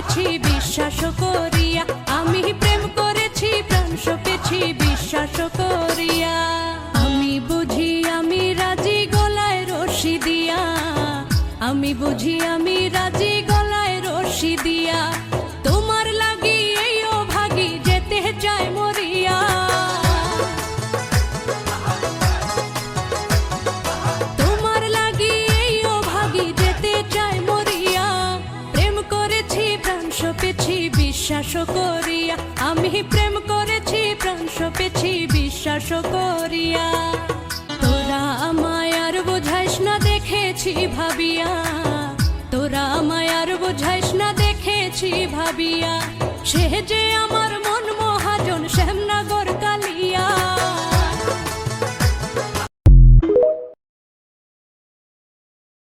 সপেছি বিশ্বাস করিয়া, আমি প্রেম করেছি প্রাণ সপেছি বিশ্বাস করিয়া। আমি বুঝি আমি রাজি গলায় রশি দিয়া, আমি বুঝি আমি রাজি গলায় রশি দিয়া, তোমার লাগি এই ও ভাগি যেতে চাই মরিয়া। তোমার লাগি এই ও ভাগি যেতে চাই মরিয়া, প্রেম করেছি প্রাণ সপেছি বিশ্বাস করিয়া, আমি প্রেম করেছি প্রাণ সপেছি বিশ্বাস করিয়া। তোরা আমায় আর বোঝাইস না দেখেছি ভাবিয়া, তোরা আমায় আর বোঝাইস না দেখেছি ভাবিয়া, সে যে আমার মন